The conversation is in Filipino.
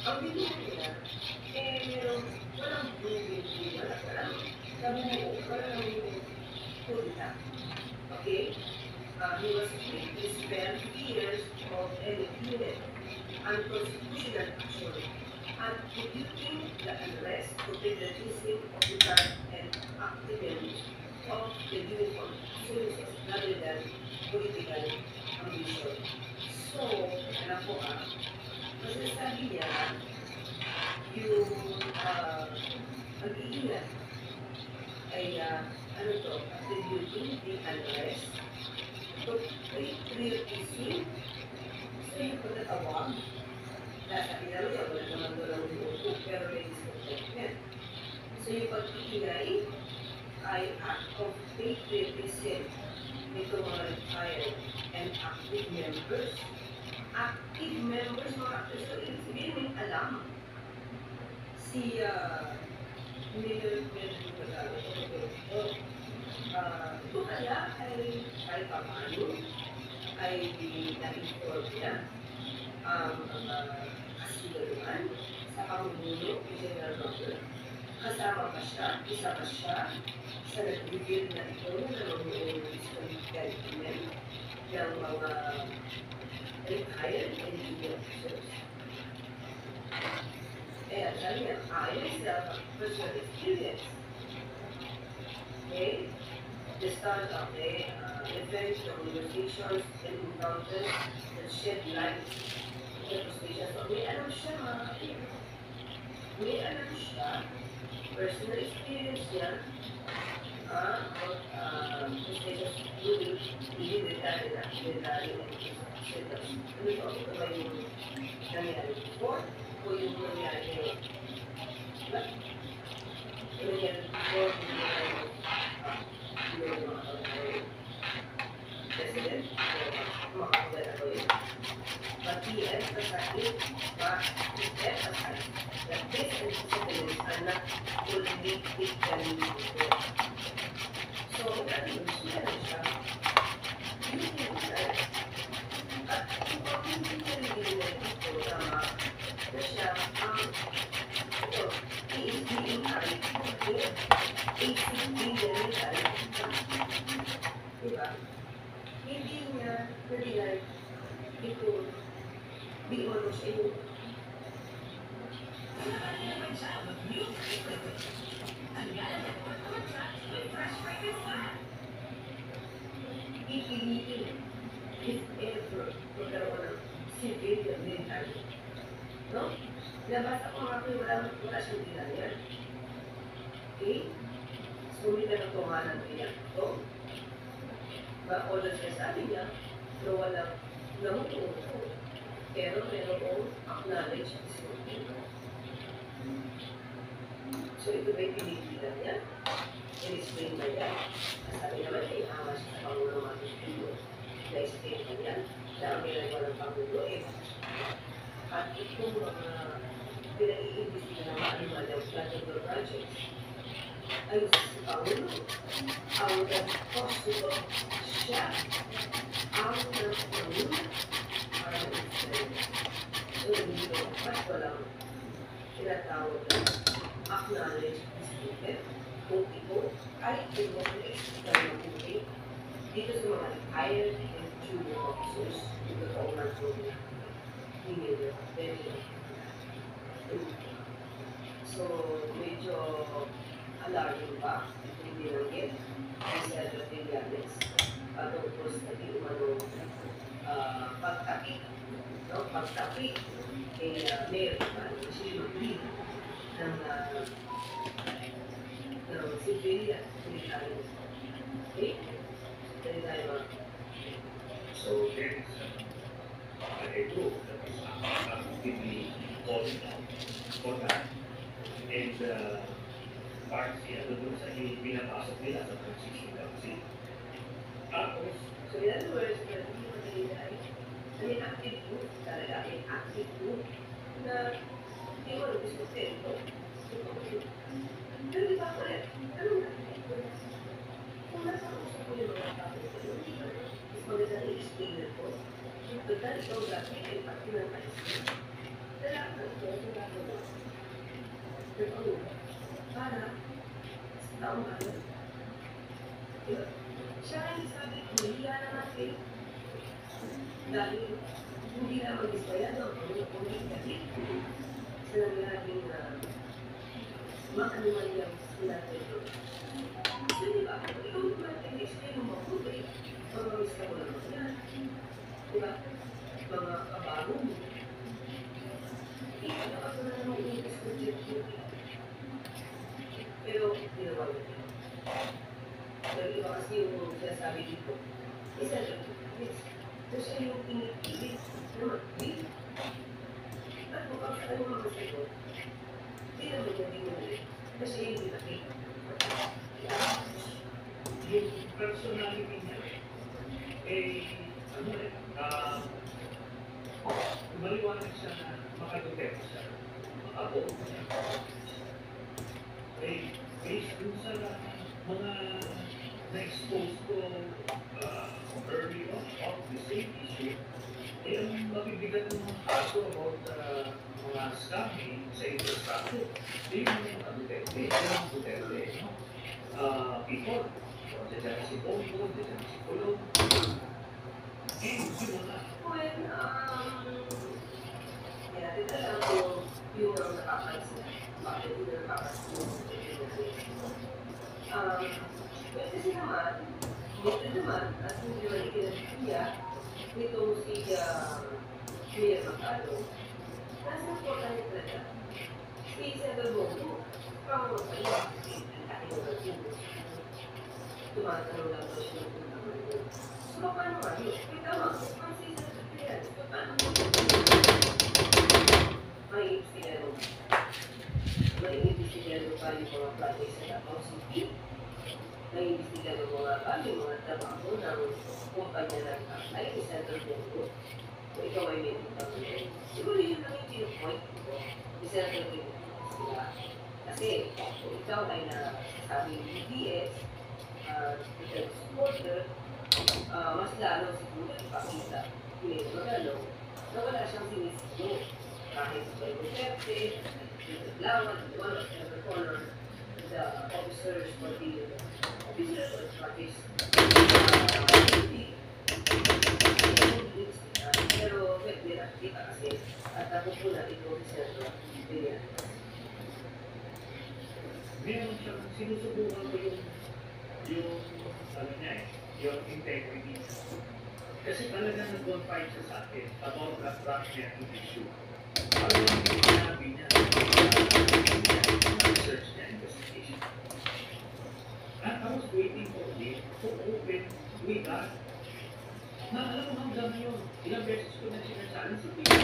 Ang bibigyan nila, walang bibigyan, walang nabubuo, walang punta. Okay? He was free to spend years of any unit, unconstitutional action, and rebuking the unrest, popularism of the current and activism of the uniform services rather than political ambition. So, alam ko kasi sabi niya, yung pag-iingat ay, ano to, attributing the unrest to patriotism. So, yung pagkatawag, nasa pinalo niya, wala naman doon ang umupo, pero may discontentment. So, yung pag-iingay ay act of patriotism nito mga retired and active members. Active members, mga actors, so ibig sabihin may alam. Si Mayor Pedro Gonzalo, ito kaya ay kahit paano ay na-inform niya ang kasigaluhan sa Pangulo, General Robert. Kasama pa siya, isa pa siya sa nag-reveal na ito na noong discontent ng mga retired and junior officers. And I myself have personal experience. Okay? The start of the events, conversations, and encounters that shed light on the frustrations. So, may alam siya, personal experience niya, about frustrations within the dahil and setups. Ano ito ba yung nangyari before o yung nangyari ngayon? Diba? Yung nangyari before, yung nangyari yung mga president, makakagala ko yun. But he emphasized that this and settlements are not fully equally before. So, meron siya. At kung hindi nalilin na ito na siya is being carried with 80 billion diba? Hindi niya nalilin ito di mo siya yung ipiliin if ever magkaroon ng civilian military. No? Nabasa ko nga po wala siyang ginanya. Okay? So, may nagtumanan niya ito. Although siya sabi niya na walang namutungo. Pero merong acknowledge at sinutin. So, ito ba'y pinigilan niya? In-explain na niya. Sabi naman ay awa siya sa Pangulo ng Pilipino. Na-explain na niya na ang ginagawa ng Pangulo at itong mga pinag-iimbestiga ng mga animal flood projects ay sa Pangulo ang nag-hospital siya ang nag-Pangulo para mag-explain. So, hindi ko mas walang tinatawag na acknowledge this kung ito ay pinag-explain na mabuti dito sa mga retired and junior officers dito sa unang program. Hindi nila. So, medyo alarming pa. Hindi lang yan. Ang Sergio Trillanes. Patungkol sa di umano pagtapik. No? Pagtapik kay Mayor kasi mag-lead ng civilian military. Okay? Dali tayo ba? So, there is a group that is actively calling out for that. And party, ano doon sa pinapasok nila sa transition vaccine. Tapos, so in other words, hindi mo nalilay, may active group talaga, may active group na hindi mo nag-discutin ito. Pero di ba ako rin? Ano na? Kung nasa usap ko yung mga tao, hindi ba? Mas maganda na i-explain ko Total, ikaw dati ay pati ng alis mo. Kailangan ito, ginagawa. Pero ano, para sa taong ano, diba? Siya ay sabi, nahiya na natin. Dahil hindi naman disbayado ang pagkakulit kasi sa nangyaring maano man yung sila ito. So, diba? Ikaw naman ay explain mo mabuti. Pag-amis ka mo naman yan. Diba? Mga kabago mo. Ikaw na ako na naman yung discontent. Pero, ginawa mo ito. Pero iba kasi yung sinasabi dito. Isa lang, yes. So siya yung pinipilit na mag-tweet. At kung ano mga sagot, hindi naman niya dinulit na siya yung pinakit. Yung personality niya, ano maliwanag siya na makadutero siya, makabuo siya. Based dun sa mga na-expose ko early on of the same issue, ang mabibigat ng mga kaso about mga scamming sa infrastructure, yung mga Duterte, yung Duterte, no? Before, dyan si Bongo, dyan si Colom, yung mga Well, kaya kita lang yung nakapansin. Bakit yung nakapansin well, kasi naman, dito naman, at hindi naman ikinasiya, nitong si Mayor Macado, nasa important talaga. Si Senator Bongo, parang ano, kasi ang laki ng nagsimus. Tumatanong lang daw siya ng naman yun. So, paano nga yun? May tama, ang si Senator Trias, paano mo may imbestigahan pa yung mga project sa Davao City. May imbestigahan mo nga ba yung mga trabaho ng kumpanya ng ay ni Senator Bongo. Kung ikaw ay may utang mo. Siguro yun lang yung pinupoint ko ni Senator Bongo sila. Kasi kung ikaw ay nasasabi ng BTS, Peter supporter, mas lalo siguro ipakita ni Magalo na wala siyang sinisino. Kahit sa Duterte, Lawan, one of the corner, the officers for the officers of parties. Pero pwede na kita kasi at ako po na ito sa Centro Pilihan. meron siyang sinusubukan ko ano niya yung integrity. Kasi talagang nag-confide siya sa akin about the Russian issue. Ano yung sinabi niya? Research niya, investigation. And I was waiting for him to open with that. Na alam mo hanggang yun, ilang beses ko na sinasabi si Pino.